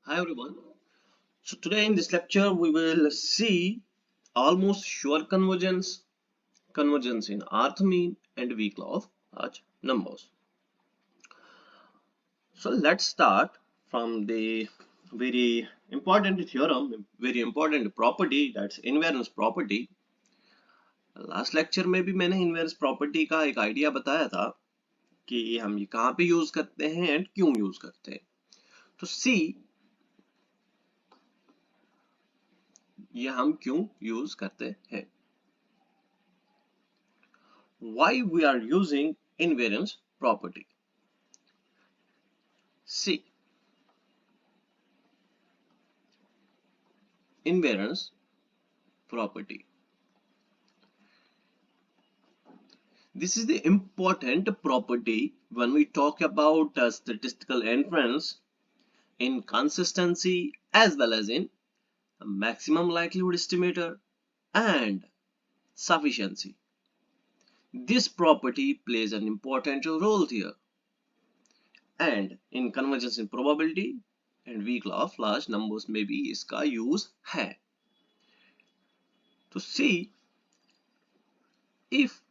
Hi everyone. So today in this lecture we will see almost sure convergence, convergence in Rth mean and weak law of large numbers. So let's start from the very important theorem, very important property, that's invariance property. Last lecture में भी मैंने invariance property का एक idea बताया था कि हम ये कहाँ पे यूज करते हैं एंड क्यों यूज करते हैं. तो सी ये हम क्यों यूज करते हैं. Why we are using invariance property. See, invariance property. This is the important property when we talk about statistical inference in consistency as well as in maximum likelihood estimator and sufficiency. This property plays an important role here, and in convergence in probability and weak law of large numbers में भी इसका use है. To see if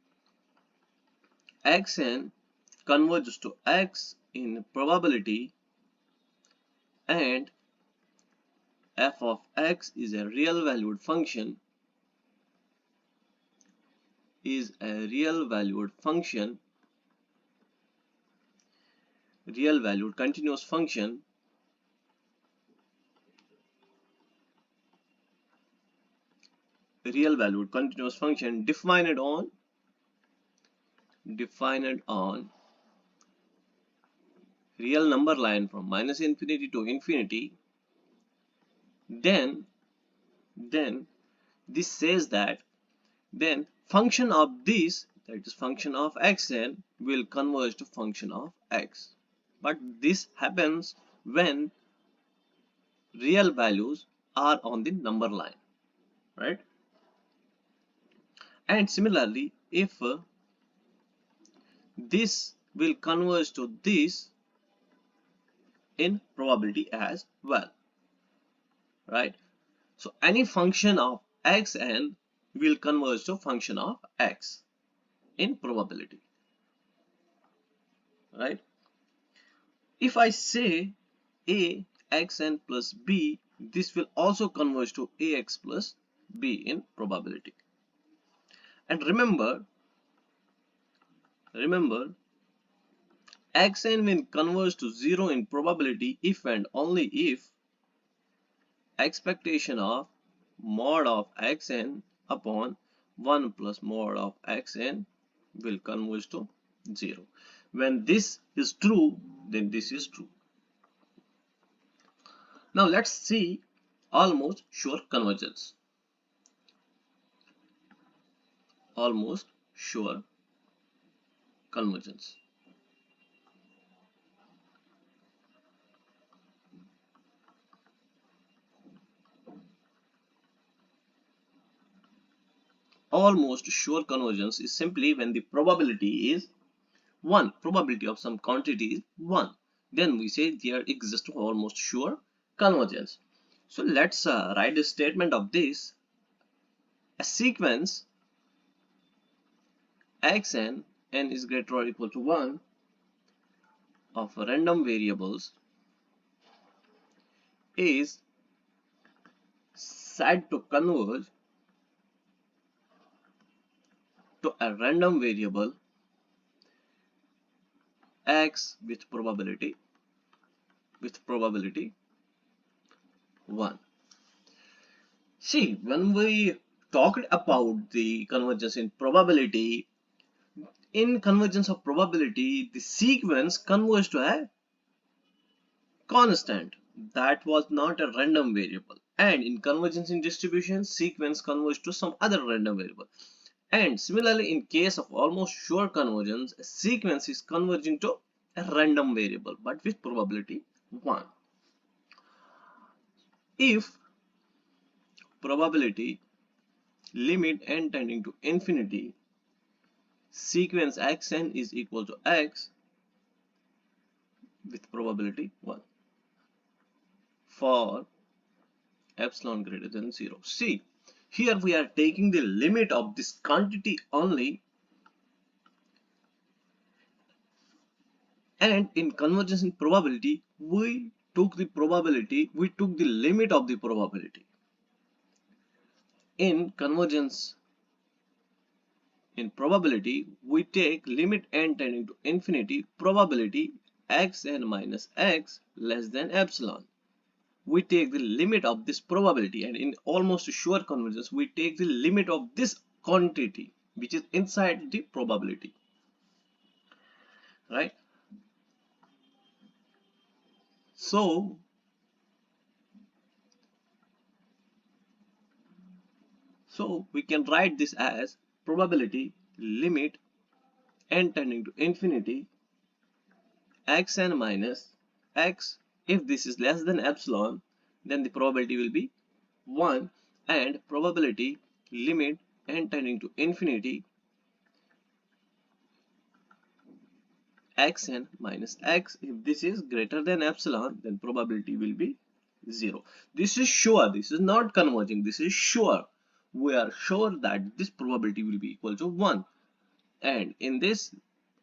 xn converges to x in probability and f of x is a real valued function, real valued continuous function, defined on real number line from minus infinity to infinity, then this says that then function of this, that is function of xn, will converge to function of x. But this happens when real values are on the number line, right? And similarly, if this will converge to this in probability as well, right? So any function of xn will converge to function of x in probability, right? If I say a xn plus b, this will also converge to ax plus b in probability. And remember xn will converge to 0 in probability if and only if expectation of mod of xn upon 1 plus mod of xn will converge to 0. When this is true, then this is true. Now let's see almost sure convergence. Almost sure convergence. Almost sure convergence is simply when the probability is 1, probability of some quantity is 1. Then we say there exists almost sure convergence. So let's write a statement of this. A sequence xn, n is greater or equal to 1, of random variables is said to converge to a random variable x with probability 1. See, when we talked about the convergence in probability, in convergence of probability, the sequence converged to a constant that was not a random variable, and in convergence in distribution, sequence converged to some other random variable. And similarly, in case of almost sure convergence, a sequence is converging to a random variable but with probability 1. If probability limit n tending to infinity, sequence xn is equal to x with probability 1. for epsilon greater than 0. See, here we are taking the limit of this quantity only, and in convergence in probability we took the limit of the probability. In convergence in probability we take limit n tending to infinity probability xn minus x less than epsilon. We take the limit of this probability, and in almost sure convergence we take the limit of this quantity which is inside the probability, right? So we can write this as probability limit n tending to infinity xn minus x. If this is less than epsilon, then the probability will be 1, and probability limit n tending to infinity xn minus x. If this is greater than epsilon, then probability will be 0. This is sure, this is not converging, this is sure. We are sure that this probability will be equal to 1, and in this,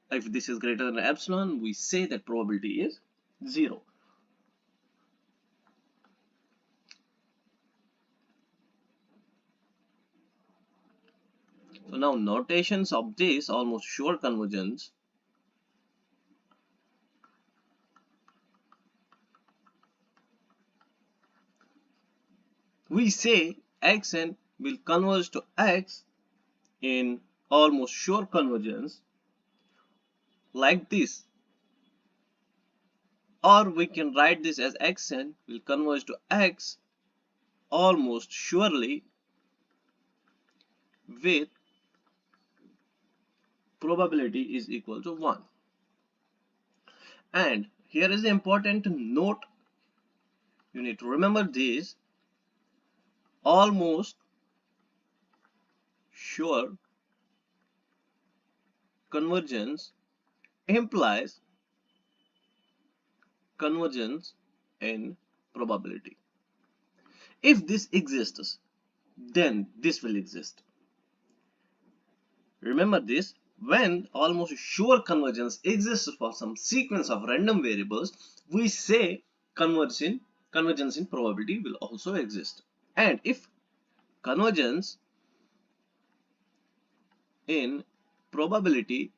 if this is greater than epsilon, we say that probability is 0. So now notations of this almost sure convergence. We say xn will converge to x in almost sure convergence like this, or we can write this as xn will converge to x almost surely with probability is equal to 1. And here is the important note, you need to remember this: almost sure convergence implies convergence in probability. If this exists, then this will exist. Remember this: when almost sure convergence exists for some sequence of random variables, we say convergence in probability will also exist. And if convergence in probability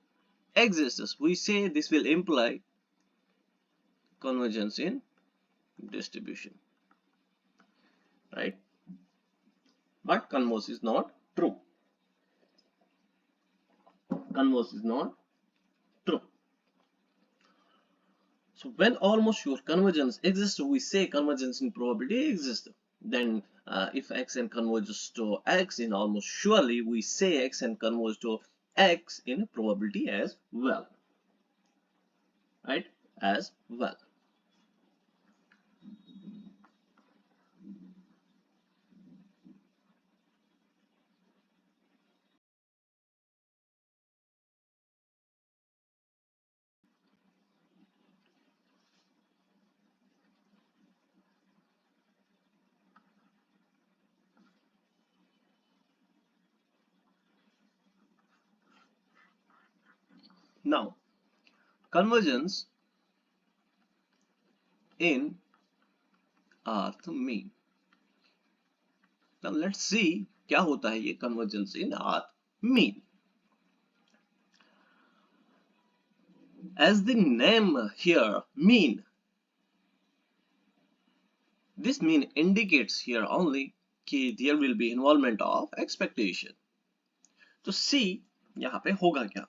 exists, we say this will imply convergence in distribution, right? But converse is not true. Converse is not true. So when almost sure convergence exists, we say convergence in probability exists. Then if xn converges to x in almost surely, we say xn converges to x in probability as well, right? As well. Now, convergence in earth mean. Now let's see क्या होता है ये convergence in earth mean. As the name here mean, this mean indicates here only कि there will be involvement of expectation. तो C यहाँ पे होगा क्या?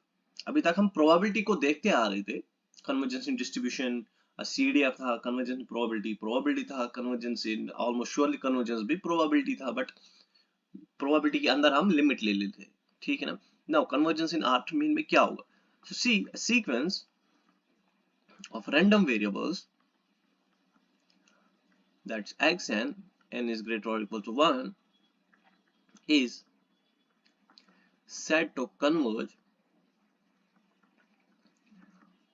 अभी तक हम probability को देखते आ रहे थे, convergence in distribution, CDF था convergence in probability था convergence in almost surely convergence भी probability था, but probability के अंदर हम limit ले लेते, ठीक है ना? Now convergence in R mean में क्या होगा? So see, a sequence of random variables, that's xn, n is greater or equal to 1, is said to converge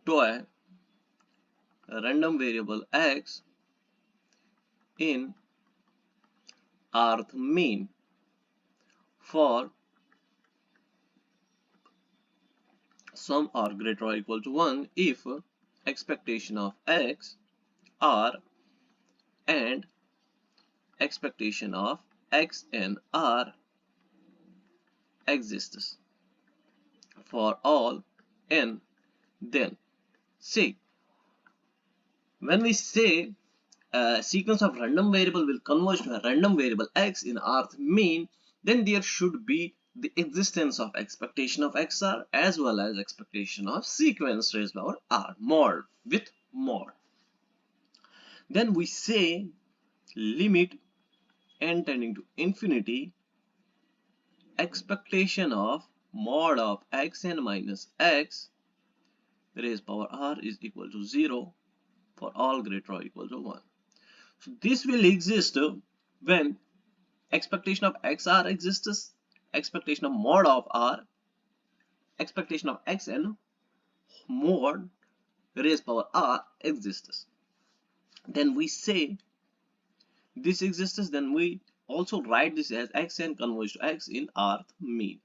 to a random variable x in rth mean for sum r greater or equal to 1 if expectation of x, r, and expectation of x and r exists for all n. Then see, when we say a sequence of random variable will converge to a random variable x in rth mean, then there should be the existence of expectation of xr as well as expectation of sequence raised by r mod with mod. Then we say limit n tending to infinity expectation of mod of xn minus x raised power r is equal to 0 for all greater or equal to 1. So this will exist when expectation of xr exists, expectation of mod of r, expectation of xn mod raised power r exists. Then we say this exists, then we also write this as xn converge to x in rth mean.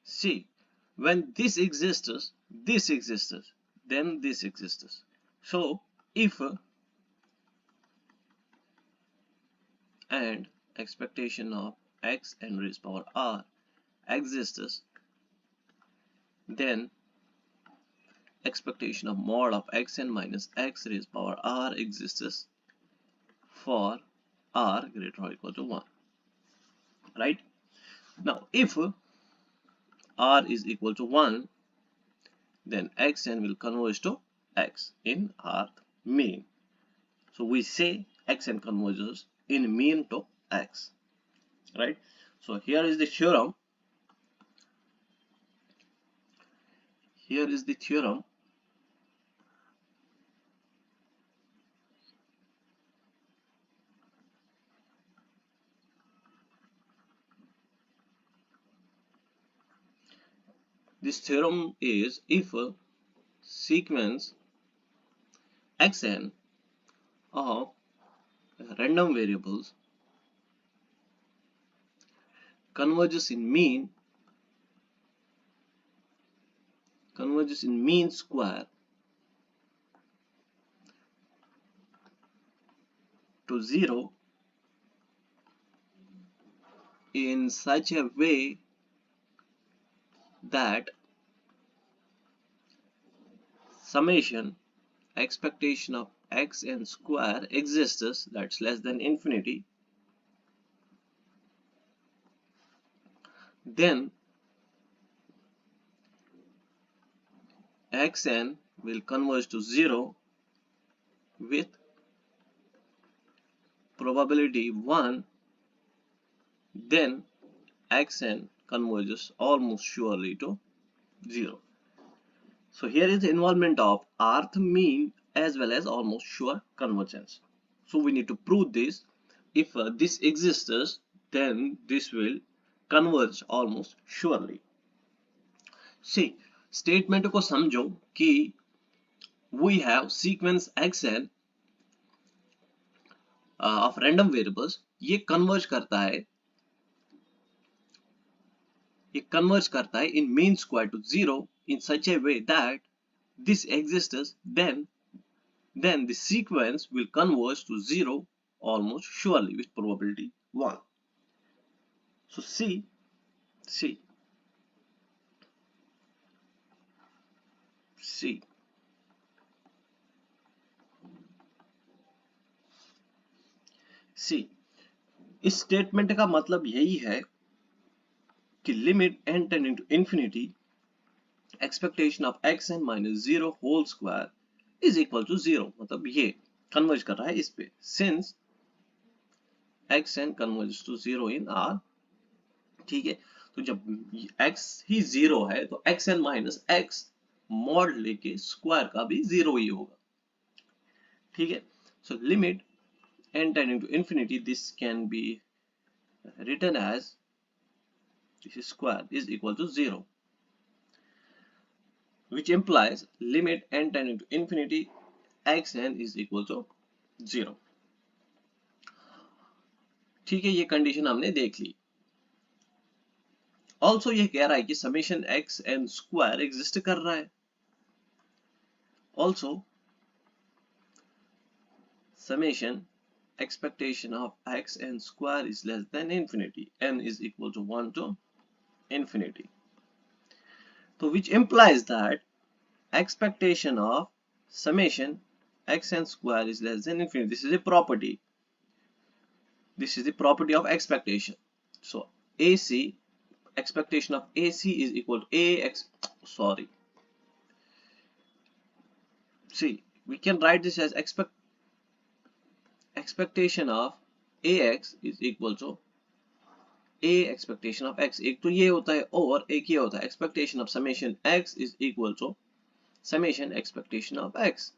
See, when this exists, then this exists. So if and expectation of x n raised power r exists, then expectation of mod of xn minus x raised power r exists for r greater or equal to 1. Right? Now if r is equal to 1, then xn will converge to x in rth mean. So we say xn converges in mean to x. Right? So here is the theorem. Here is the theorem. This theorem is if a sequence xn of random variables converges in mean square to 0 in such a way that summation expectation of xn square exists, that's less than infinity, then xn will converge to 0 with probability 1, then xn converges almost surely to 0. So here is the involvement of rth mean as well as almost sure convergence. So we need to prove this. If this exists, then this will converge almost surely. See, statement को समझो कि we have sequence xn of random variables. ये converge करता है in mean square to 0 in such a way that this exists, then the sequence will converge to 0 almost surely with probability 1. So see, इस statement का मतलब यही है कि limit n tending to infinity expectation of xn minus 0 whole square is equal to 0. मतलब ये converge कर रहा है इस पे, since xn converges to 0 in R. ठीक है, तो जब x ही 0 है तो xn minus x मॉड लेके स्क्वायर का भी 0 ही होगा. ठीक है, so limit n tending to infinity, this can be written as this square is equal to 0. which implies limit n tending to infinity xn is equal to 0. ठीक है, ये condition हमने देख ली. ऑल्सो ये कह रहा है कि summation x n square exist कर रहा है. Also summation expectation of x n square is less than infinity, n is equal to 1 to infinity. So which implies that expectation of summation x n square is less than infinity. This is a property. This is the property of expectation. So AC, expectation of AC is equal to AX. Sorry. See, we can write this as expectation of AX is equal to A expectation of X. एक तो ये होता है और एक ये होता है expectation of summation X is equal to summation expectation of X.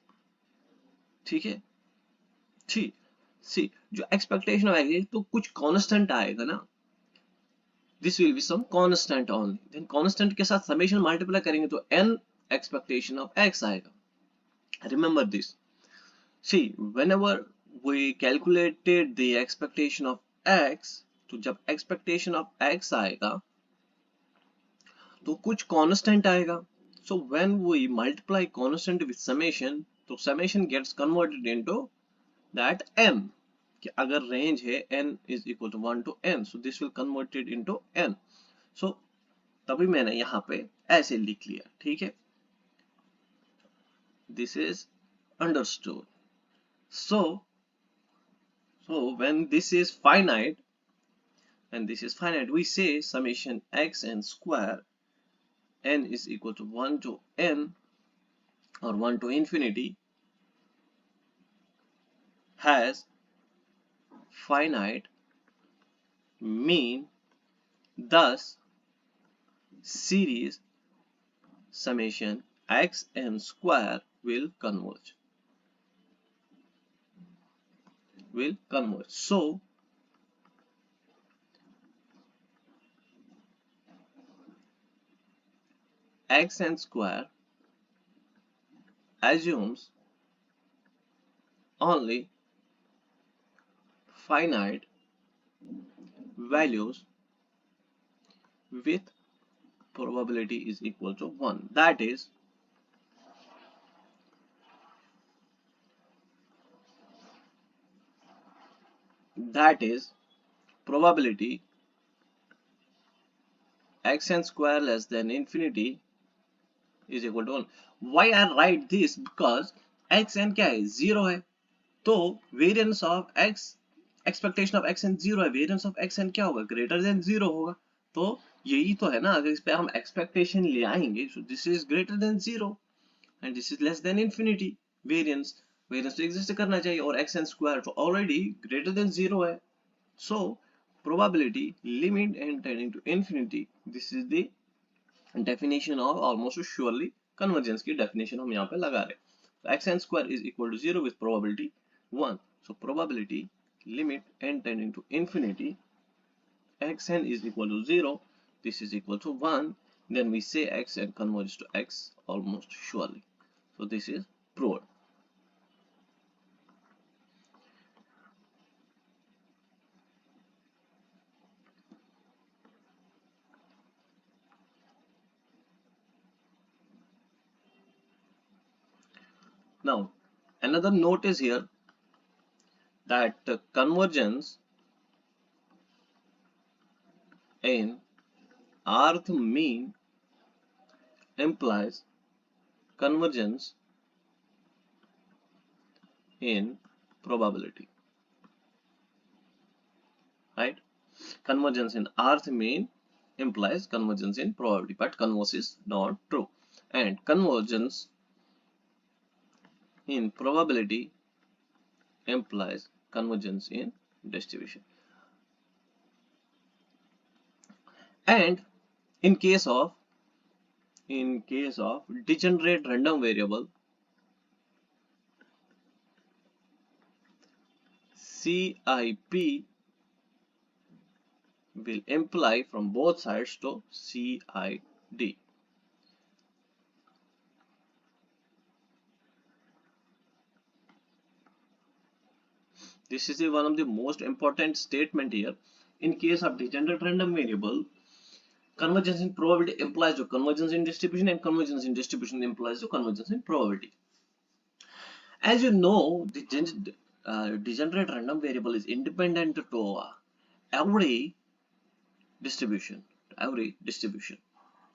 ठीक है, ठीक. See, जो expectation of X है तो कुछ constant आएगा ना. This will be some constant only. Then constant के साथ summation multiply करेंगे तो n expectation of X आएगा. Remember this. See, whenever we calculated the expectation of X, तो जब expectation of X आएगा तो कुछ constant आएगा. So when we multiply constant with summation, तो summation gets converted into that n. कि अगर range है n is equal to 1 to n, so this will convert it into n. So तभी मैंने यहाँ पे ऐसे लिख लिया. ठीक है, this is understood. So when this is finite, we say summation x n square n is equal to 1 to n or 1 to infinity has finite mean, thus series summation x n square will converge. So x n square assumes only finite values with probability is equal to 1. That is probability x n square less than infinity is equal to 1. Why I write this? Because x n क्या है? 0 है. तो variance of x, expectation of x n 0 है. variance of x n क्या होगा? greater than 0 होगा. तो यही तो है ना, अगर इस पे हम expectation ले आएंगे, so this is greater than 0 and this is less than infinity. variance तो exist करना चाहिए और x n square तो already greater than 0 है. So probability limit n tending to infinity, this is the definition of almost surely convergence की definition हम यहाँ पे लगा रहे. So x n square is equal to 0 with probability 1. So probability limit n tending to infinity x n is equal to 0. This is equal to 1. Then we say x n converges to x almost surely. So this is proved. Now, another note is here that convergence in rth mean implies convergence in probability, right? Convergence in rth mean implies convergence in probability, but converse is not true. And convergence in probability implies convergence in distribution. And in case of degenerate random variable, CIP will imply from both sides to CID. This is one of the most important statement here. In case of degenerate random variable, convergence in probability implies to convergence in distribution, and convergence in distribution implies to convergence in probability. As you know, the degenerate random variable is independent to every distribution,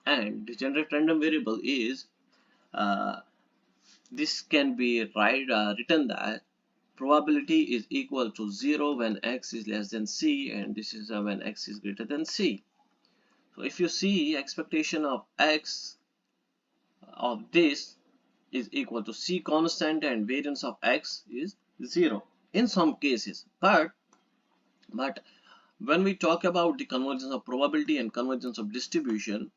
and degenerate random variable is this can be written that probability is equal to 0 when x is less than c, and this is when x is greater than c. So if you see, expectation of x of this is equal to c constant, and variance of x is 0 in some cases. But when we talk about the convergence of probability and convergence of distribution,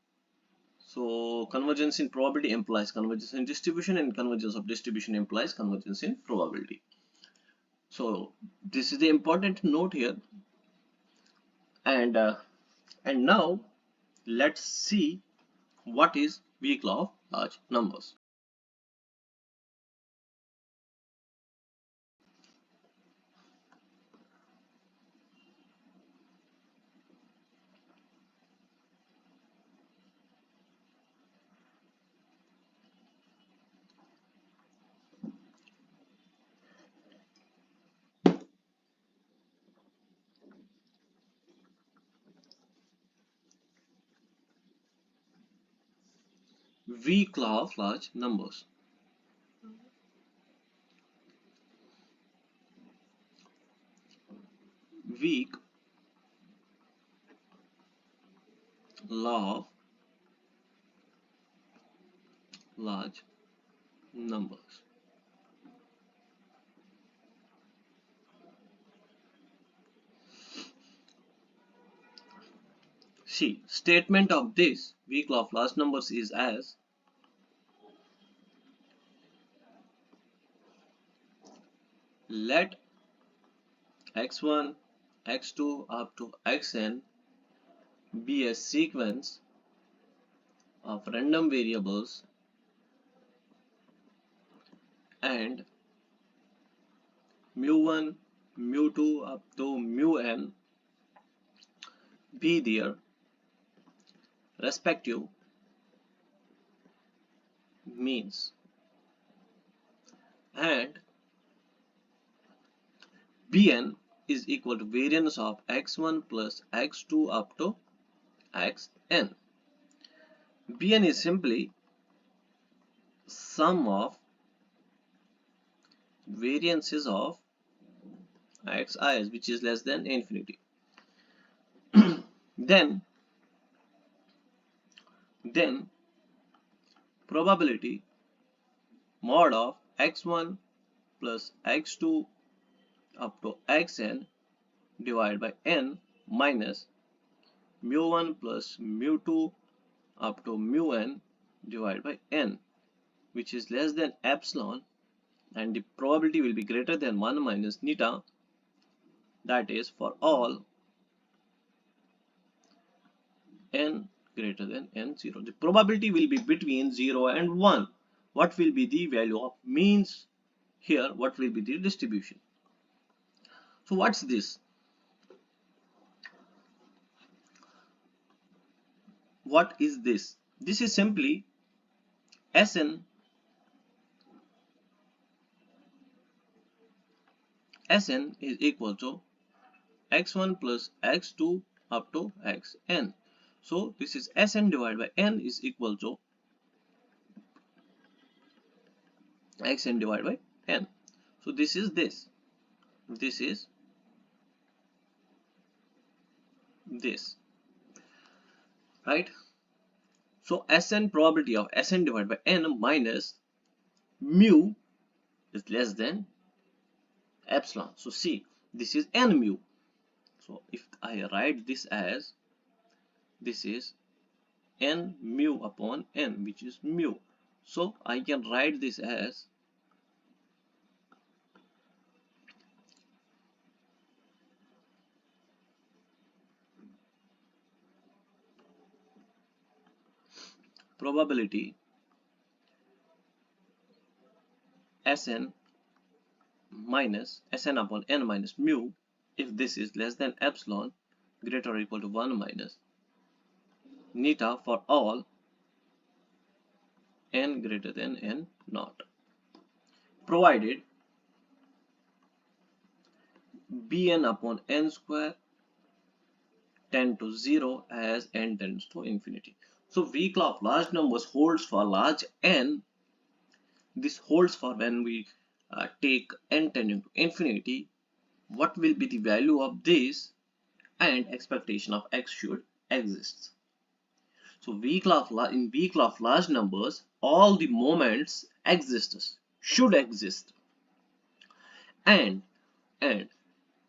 so convergence in probability implies convergence in distribution, and convergence of distribution implies convergence in probability. So this is the important note here. And now let's see what is weak law of large numbers. Weak law of large numbers. Weak law of large numbers. See, statement of this weak law of large numbers is as let x1, x2 up to xn be a sequence of random variables, and mu1, mu2 up to mun be their respective means, and Bn is equal to variance of x1 plus x2 up to xn. Bn is simply sum of variances of xis, which is less than infinity. then probability mod of x1 plus x2 up to xn divided by n minus mu1 plus mu2 up to mun divided by n, which is less than epsilon, and the probability will be greater than 1 minus neta, that is for all n greater than n0. The probability will be between 0 and 1. What will be the value of means here? What will be the distribution? So what's this? What is this? This is simply Sn is equal to x1 plus x2 up to xn. So this is Sn divided by n is equal to xn divided by n. So this is this. This is this. Right? So Sn probability of Sn divided by n minus mu is less than epsilon. So see, this is n mu. So if I write this as, this is n mu upon n, which is mu. So I can write this as probability Sn minus Sn upon n minus mu if this is less than epsilon greater or equal to 1 minus neta for all n greater than n naught, provided bn upon n square tend to 0 as n tends to infinity. So weak law of large numbers holds for large n. This holds for when we take n tending to infinity. What will be the value of this, and expectation of x should exist. So in weak law of large numbers, all the moments should exist, and and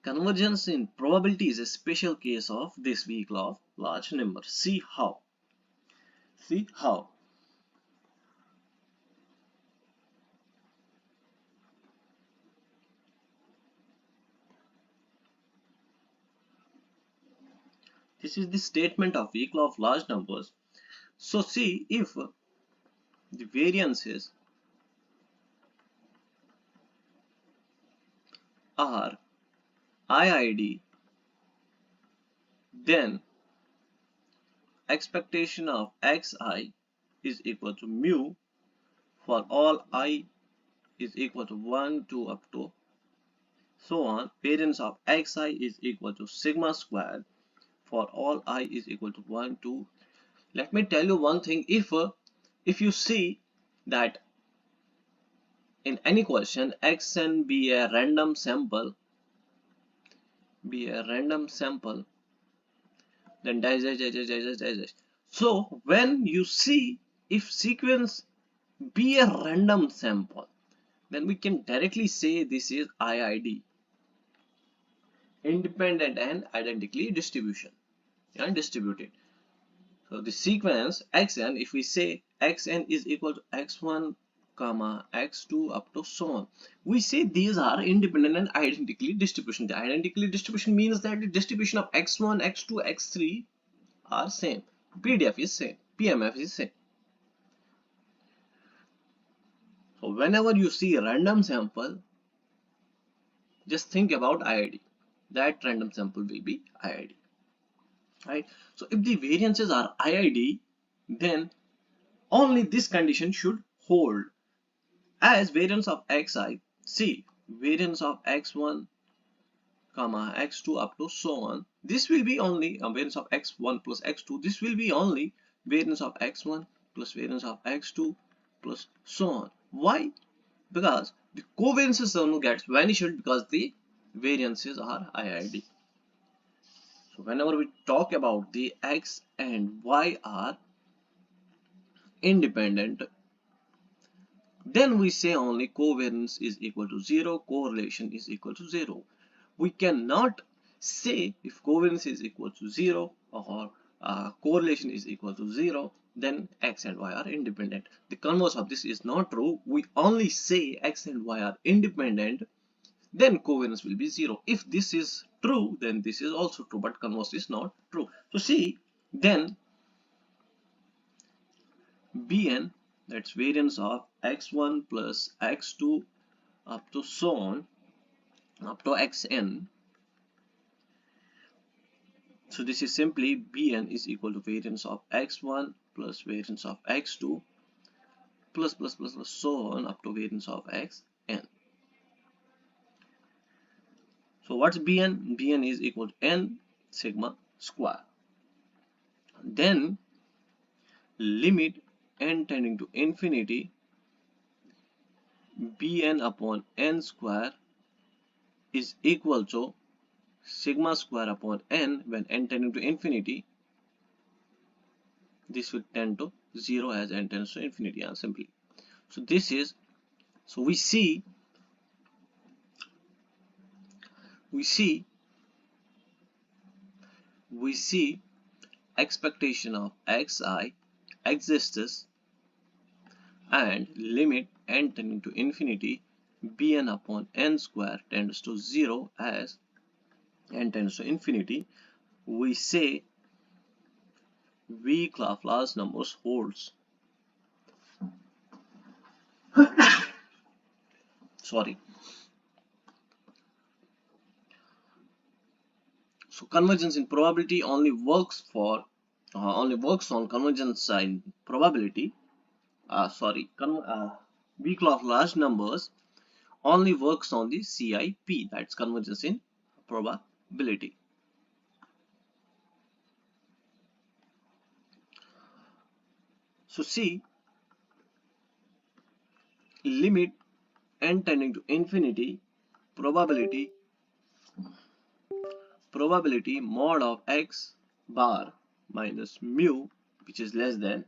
convergence in probability is a special case of this weak law of large numbers. See how. This is the statement of weak law of large numbers. So see, if the variances are IID, then expectation of xi is equal to mu for all I is equal to 1 to up to so on. Variance of xi is equal to sigma squared for all I is equal to 1 to. Let me tell you one thing. If you see that in any question xn be a random sample, then dash dash dash dash dash dash dash. So when you see if sequence be a random sample, then we can directly say this is IID, independent and identically distributed. So the sequence xn, if we say xn is equal to x1 comma x2 up to so on, we say these are independent and identically distribution. The identically distribution means that the distribution of x1, x2, x3 are same. PDF is same. PMF is same. So whenever you see a random sample, just think about IID. That random sample will be IID. Right? So if the variances are IID, then only this condition should hold. As variance of xi, see variance of x1 comma x2 up to so on, this will be only variance of x1 plus x2. This will be only variance of x1 plus variance of x2 plus so on. Why? Because the covariances only gets vanished because the variances are IID. So whenever we talk about the x and y are independent, then we say only covariance is equal to 0, correlation is equal to 0. We cannot say if covariance is equal to 0 or correlation is equal to 0, then x and y are independent. The converse of this is not true. We only say x and y are independent, then covariance will be 0. If this is true, then this is also true, but converse is not true. So see, then Bn, that's variance of x1 plus x2 up to so on, up to xn. So this is simply Bn is equal to variance of x1 plus variance of x2 plus so on up to variance of xn. So what's Bn? Bn is equal to n sigma square. Then limit n tending to infinity, Bn upon n square is equal to sigma square upon n. When n tending to infinity, this will tend to 0 as n tends to infinity, and simply. So this is, so we see expectation of xi exists, and limit n tending to infinity, Bn upon n square tends to 0 as n tends to infinity. We say weak law of large numbers holds. Sorry. So convergence in probability only works for only works on convergence in probability. Weak law of large numbers only works on the CIP, that's convergence in probability. So see, limit n tending to infinity, probability mod of x bar minus mu, which is less than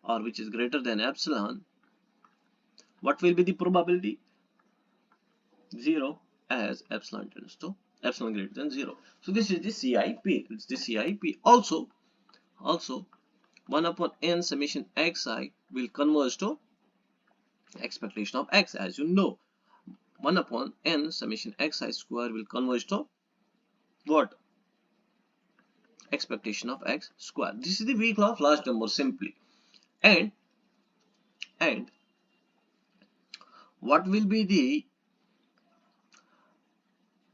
or which is greater than epsilon. What will be the probability? 0, as epsilon tends to epsilon greater than 0. So this is the CIP. It's the CIP. Also 1 upon n summation xi will converge to expectation of x. As you know, 1 upon n summation xi square will converge to what? Expectation of x square. This is the weak law of large numbers simply. And what will be the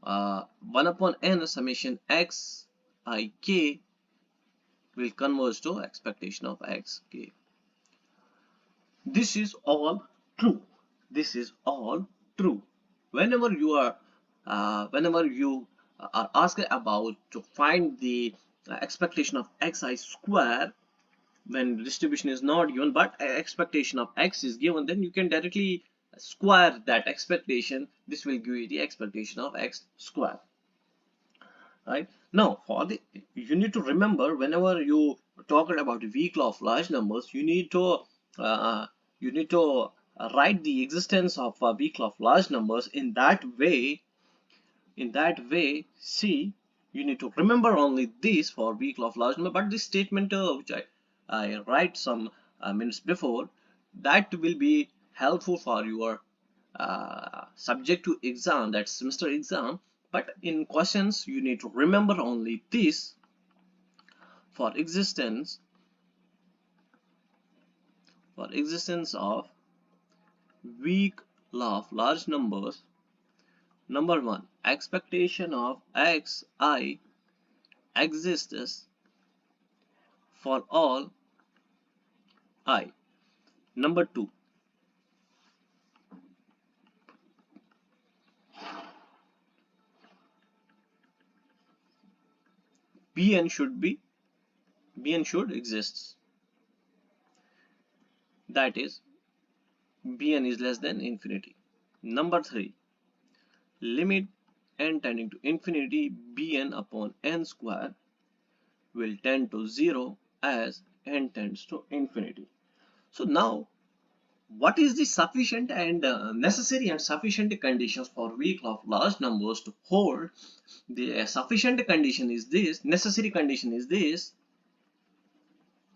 1 upon n summation x I k will converge to expectation of x k. This is all true. This is all true. Whenever you are asked about to find the expectation of xi square, when distribution is not given but expectation of x is given, then you can directly square that expectation. This will give you the expectation of x square. Right now, you need to remember, whenever you talk about the weak law of large numbers, you need to uh, write the existence of a weak law of large numbers in that way. See, you need to remember only this for weak law of large number, but this statement which I write some minutes before, that will be helpful for your subjective exam, that semester exam. But in questions you need to remember only this for existence of weak law of large numbers. Number 1, expectation of xi exists for all I. Number 2, Bn should exist, that is Bn is less than infinity. Number 3, limit n tending to infinity Bn upon n square will tend to 0 as n tends to infinity. So now, what is the sufficient and necessary and sufficient conditions for weak law of large numbers to hold? The sufficient condition is this, necessary condition is this,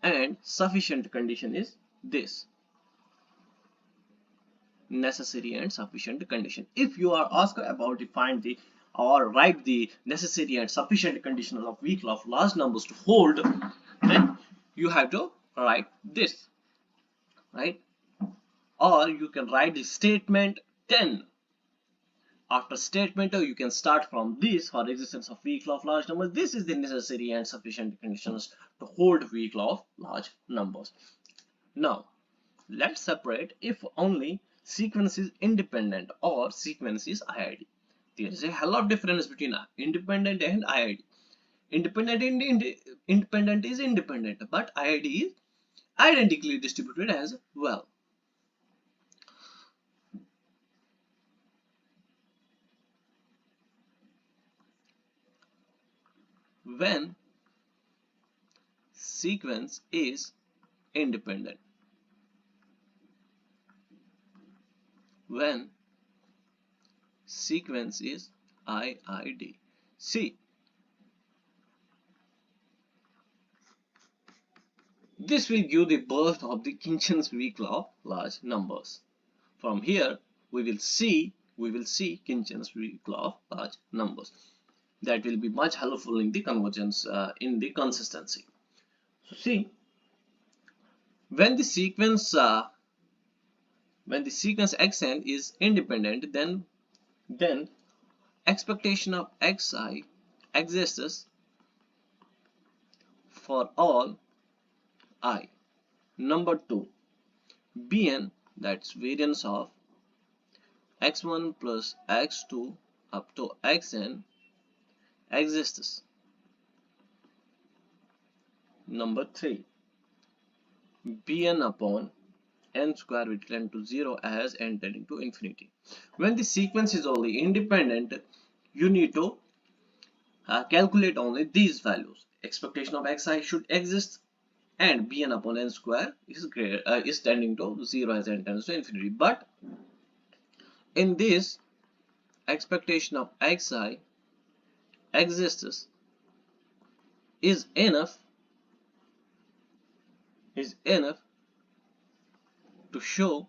and sufficient condition is this. Necessary and sufficient condition. If you are asked about find the or write the necessary and sufficient conditions of weak law of large numbers to hold, then you have to write this, right? Or you can write the statement 10. After statement you can start from this: for existence of weak law of large numbers, this is the necessary and sufficient conditions to hold weak law of large numbers. Now let's separate if only sequence is independent or sequence is IID. There is a hell of difference between independent and IID. Independent is independent, but IID is identically distributed as well. When sequence is independent, when sequence is IID. See, this will give the birth of the Kinchen's weak law of large numbers. From here we will see Kinchen's weak law of large numbers. That will be much helpful in the convergence, in the consistency. So see, when the sequence xn is independent, then expectation of xi exists for all I. Number 2, Bn, that's variance of x1 plus x2 up to xn exists. Number 3, Bn upon n square will tend to 0 as n tending to infinity. When the sequence is only independent, you need to calculate only these values. Expectation of xi should exist, and bn upon n square is tending to 0 as n tends to infinity. But in this, expectation of xi exists is enough to show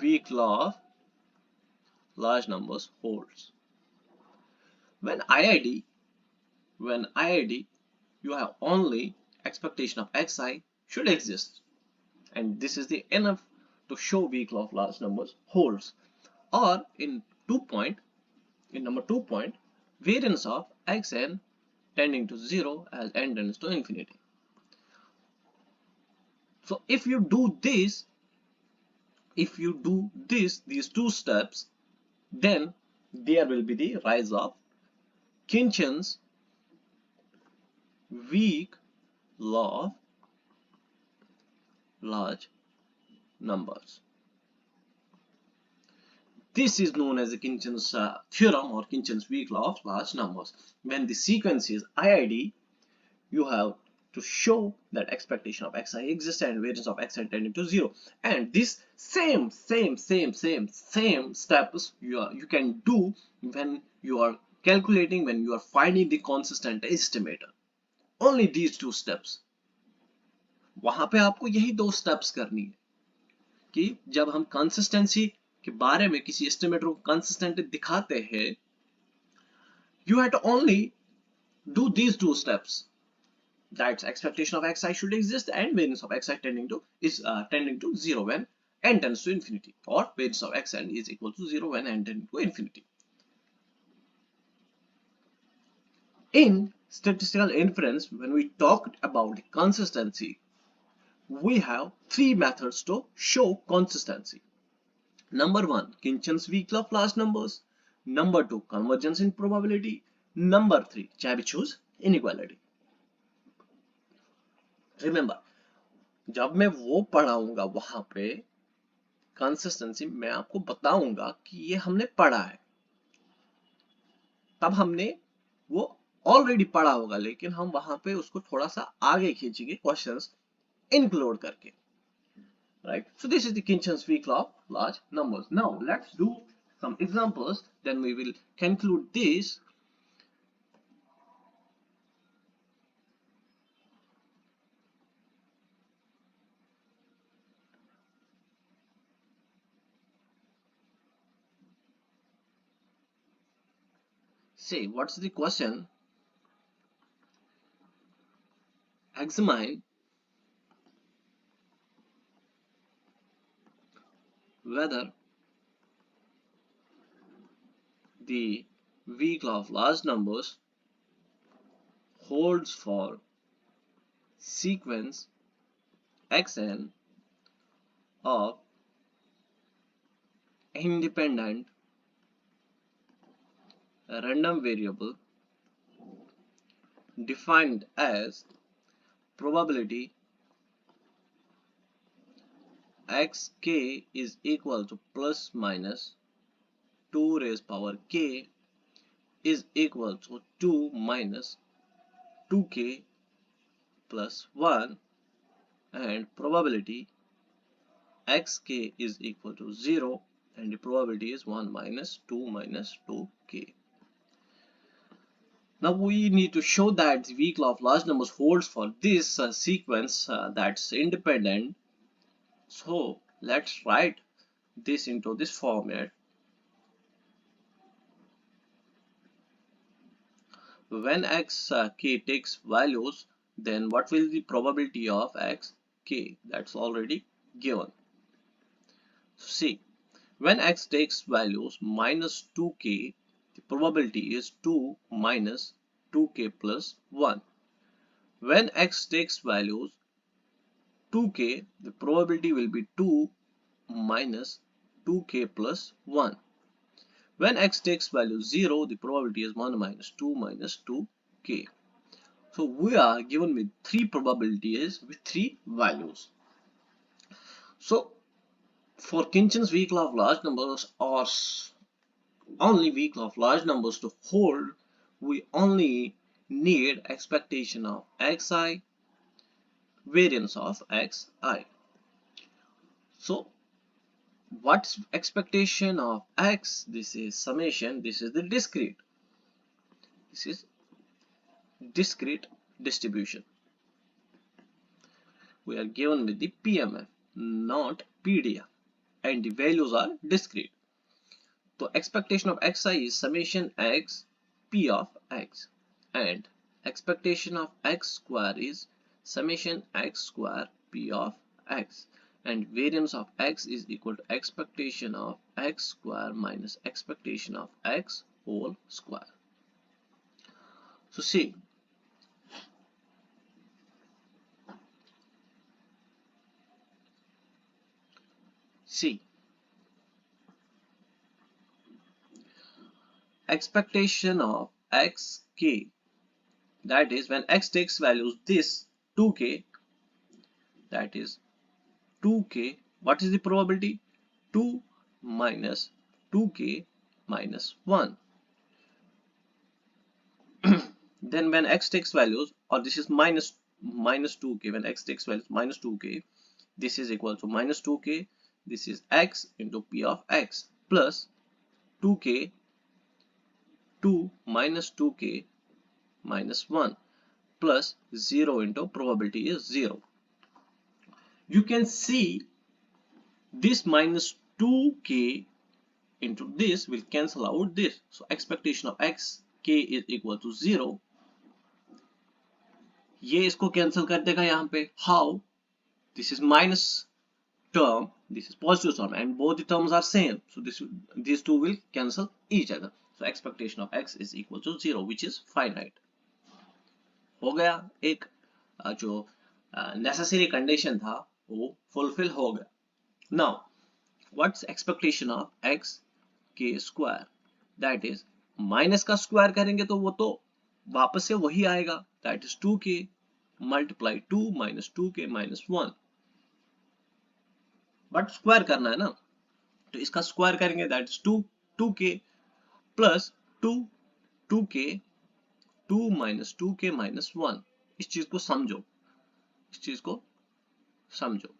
weak law of large numbers holds. When IID you have only expectation of xi should exist, and this is the enough to show weak law of large numbers holds. Or in number 2 point, variance of xn tending to 0 as n tends to infinity. So if you do these these two steps, then there will be the rise of Khinchin's weak law of large numbers. This is known as the Khinchin's theorem or Khinchin's weak law of large numbers. When the sequence is IID, you have to show that expectation of xi exists and variance of xi tending to 0. And this same steps you can do when you are calculating, when you are finding the consistent estimator. Only these two steps. वहां पे आपको यही दो steps करनी है कि जब हम consistency के बारे में किसी estimator को consistent दिखाते हैं, you have to only do these two steps. That's expectation of xi should exist and variance of xi tending to 0 when n tends to infinity, or variance of xn is equal to 0 when n tends to infinity. In statistical inference, when we talked about the consistency, we have three methods to show consistency. Number 1, Khinchin's weak law of large numbers. Number 2, convergence in probability. Number 3, Chebyshev inequality. Remember, जब मैं वो पढ़ाऊंगा वहां पे consistency मैं आपको बताऊंगा कि ये हमने पढ़ा है, तब हमने वो ऑलरेडी पढ़ा होगा, लेकिन हम वहां पे उसको थोड़ा सा आगे खींचेंगे क्वेश्चंस include करके. Right? So this is the Khinchin's weak law of large numbers. Now let's do some examples, then we will conclude this. Say, what's the question? Examine whether the weak law of large numbers holds for sequence xn of independent random variable defined as probability xk is equal to plus minus 2 raised power k is equal to 2 minus 2k plus 1, and probability xk is equal to 0 and the probability is 1 minus 2 minus 2k. Now we need to show that the weak law of large numbers holds for this sequence that's independent. So let's write this into this format. When xk takes values, then what will be the probability of xk? That's already given. See, when x takes values minus 2k, the probability is 2 minus 2k plus 1. When x takes values 2k, the probability will be 2 minus 2k plus 1. When x takes value 0, the probability is 1 minus 2 minus 2k. So we are given with 3 probabilities with 3 values. So for Kinchen's weak law of large numbers or only weak law of large numbers to hold, we only need expectation of xi, variance of xi. So what's expectation of x? This is summation. This is the discrete. This is discrete distribution. We are given with the PMF, not PDF, and the values are discrete. So expectation of xi is summation x p of x, and expectation of x square is summation x square p of x, and variance of x is equal to expectation of x square minus expectation of x whole square. So see, expectation of xk, that is when x takes values this 2k, that is 2k, what is the probability? 2 minus 2k minus 1. Then when x takes values, or this is minus 2k, when x takes values minus 2k, this is equal to minus 2k, this is x into p of x plus 2k, 2 minus 2k minus 1 plus 0 into probability is 0. You can see this minus 2k into this will cancel out this. So expectation of x k is equal to 0. ये इसको cancel कर देगा यहाँ पे. How? This is minus term, this is positive term, and both the terms are same. So these two will cancel each other. So expectation of x is equal to 0, which is finite. हो गया, एक जो necessary condition था वो fulfill हो गया. Now what's expectation of x k square? That is minus का square करेंगे तो वो तो वापस से वही आएगा, that is 2k multiply 2 minus 2k minus 1. But square करना है ना, तो इसका स्क्वायर करेंगे, that is 2k plus 2k 2 minus 2k minus 1. इस चीज को समझो, इस चीज को समझो.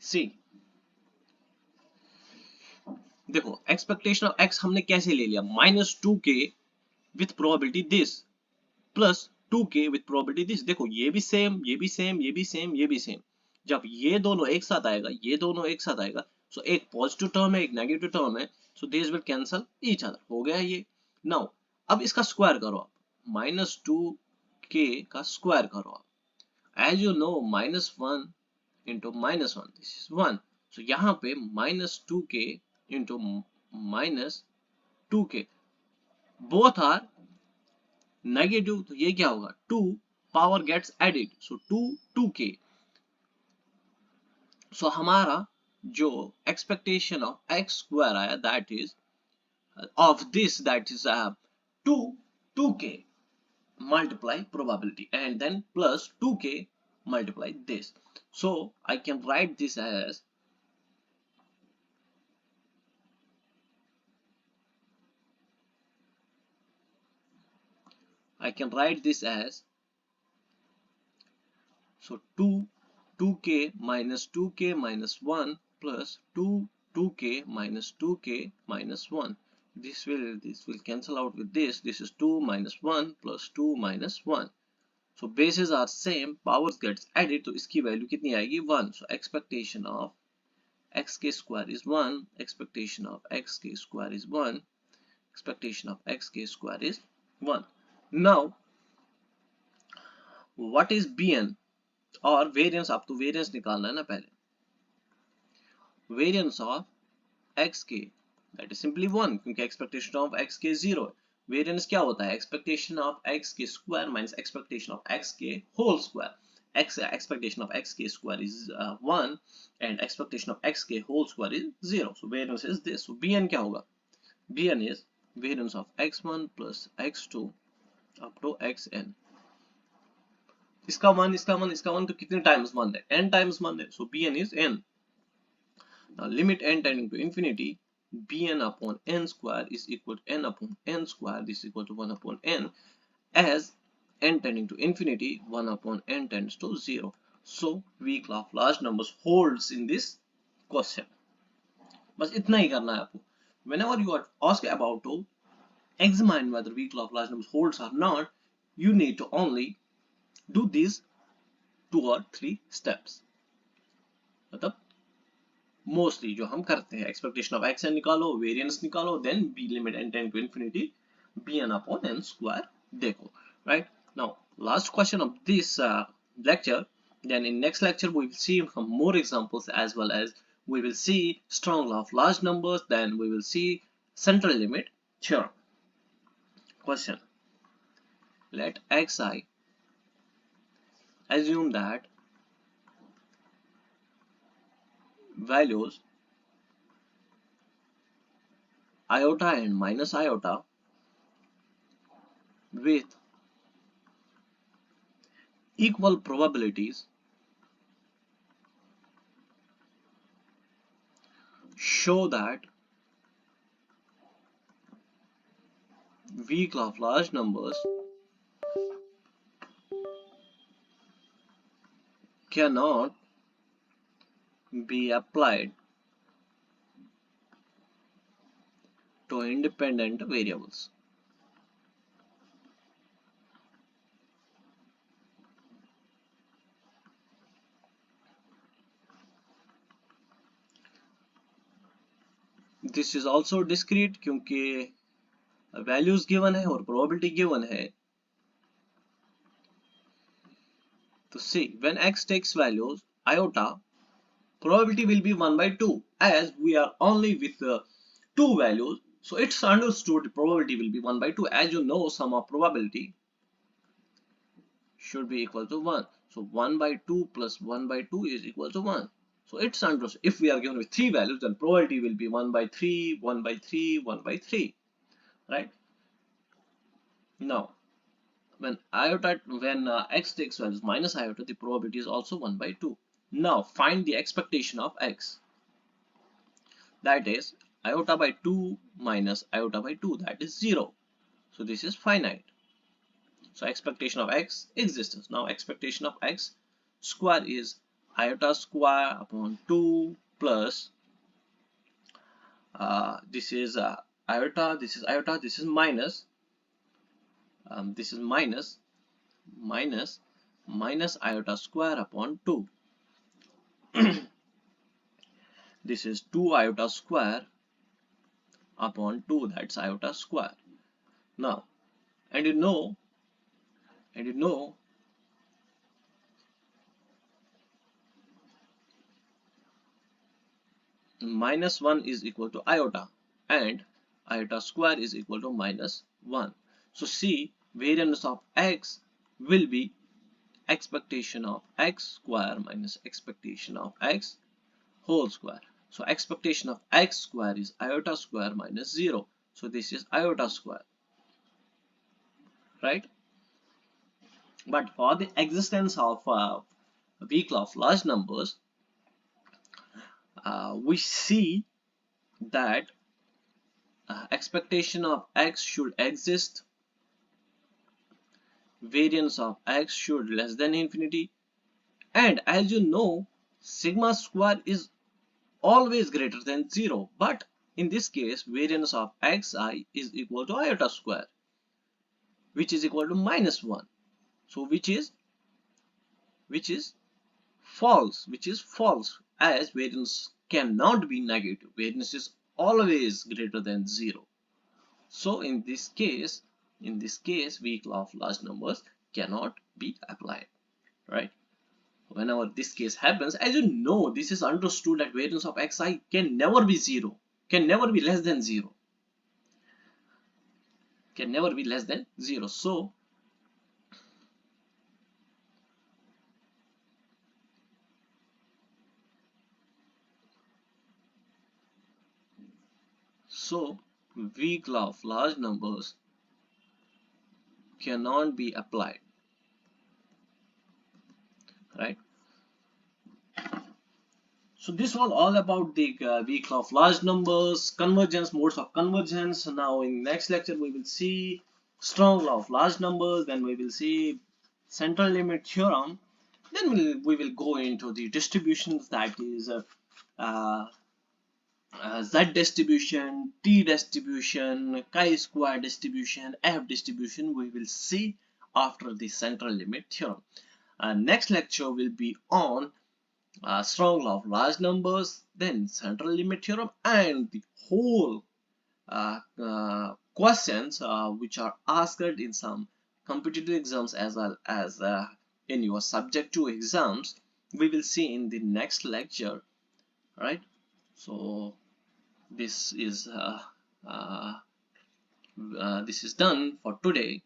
सी देखो, एक्सपेक्टेशन ऑफ एक्स हमने कैसे ले लिया, minus 2k with probability this plus 2k with probability this. देखो ये भी सेम, ये भी सेम, ये भी सेम, ये भी सेम. जब ये दोनों एक साथ आएगा, ये दोनों एक साथ आएगा, सो एक पॉजिटिव टर्म है, एक नेगेटिव टर्म है, so this will cancel each other. हो गया ये. नाउ अब इसका स्क्वायर करो आप, माइनस 2k का स्क्वायर करो आप. As you know minus 1 into minus 1, this is 1. So यहाँ पे minus 2k into minus 2k, both are negative, तो ये क्या होगा, 2 power gets added, so 2k. So हमारा जो expectation of x square आया, that is of this, that is 2k multiply probability and then plus 2k multiply this. So I can write this as so 2k minus 2k minus 1 plus 2k minus 2k minus 1. This will cancel out with this. This is 2 minus 1 plus 2 minus 1. So bases are same, powers gets added, तो इसकी value कितनी आएगी, 1. So expectation of xk square is 1, expectation of xk square is 1, expectation of xk square is 1. Now what is bn और variance, आपको variance निकालना है ना पहले. Variance of xk that is simply 1 क्योंकि एक्सपेक्टेशन ऑफ xk 0 है. Variance क्या होता है? Expectation of xk square minus expectation of xk whole square. Expectation of xk square is 1 and expectation of xk whole square is 0. So variance is this. So bn क्या होगा? bn is variance of x1 plus x2 up to xn. इसका one तो कितने times 1 है? n times 1 है. So bn is n. Now limit n tending to infinity, bn upon n square is equal to n upon n square. This is equal to 1 upon n, as n tending to infinity, 1 upon n tends to 0. So weak of large numbers holds in this question. बस इतना ही करना है आपको. Whenever you are asked about to examine whether weak of large numbers holds or not, you need to only do these 2 or 3 steps. मतलब mostly जो हम करते हैं, एक्सपेक्टेशन ऑफ एक्स एन निकालो, वेरिएंस निकालो, then b limit n tend to infinity b n upon n square देखो. Right now last question of this lecture. Then in next lecture we will see some more examples, as well as we will see strong law of large numbers. Then we will see central limit theorem. Question: let xi assume that values iota and minus iota with equal probabilities show that weak law of large numbers cannot be applied to independent variables. This is also discrete क्योंकि values given है और probability given है. तो see, when x takes values iota, probability will be 1 by 2, as we are only with 2 values. So it's understood probability will be 1 by 2. As you know, sum of probability should be equal to 1. So 1 by 2 plus 1 by 2 is equal to 1. So it's understood. If we are given with 3 values, then probability will be 1 by 3, 1 by 3, 1 by 3. Right? Now, when x takes values minus iota, the probability is also 1 by 2. Now find the expectation of x. That is iota by 2 minus iota by 2, that is 0. So this is finite. So expectation of x exists. Now expectation of x square is iota square upon 2 plus this is iota, this is iota, this is minus minus iota square upon 2. This is 2 iota square upon 2, that's iota square. Now, and you know minus 1 is equal to iota and iota square is equal to minus 1. So see, variance of x will be expectation of x square minus expectation of x whole square. So expectation of x square is iota square minus 0. So this is iota square, right? But for the existence of weak law of large numbers, we see that expectation of x should exist, variance of x should less than infinity, and as you know, sigma square is always greater than 0. But in this case, variance of xi is equal to iota square, which is equal to minus 1. So which is false, as variance cannot be negative. Variance is always greater than 0. So in this case, weak law of large numbers cannot be applied, right? Whenever this case happens, as you know, this is understood that variance of xi can never be 0, can never be less than 0, can never be less than 0. So weak law of large numbers cannot be applied, right? So this was all about the weak law of large numbers, convergence, modes of convergence. Now in next lecture we will see strong law of large numbers, then we will see central limit theorem, then we will go into the distributions, that is uh, z distribution, t distribution, chi-square distribution, f distribution. We will see after the central limit theorem. Next lecture will be on strong law of large numbers, then central limit theorem, and the whole questions which are asked in some competitive exams as well as in your subject 2 exams, we will see in the next lecture, right? So this is uh, this is done for today.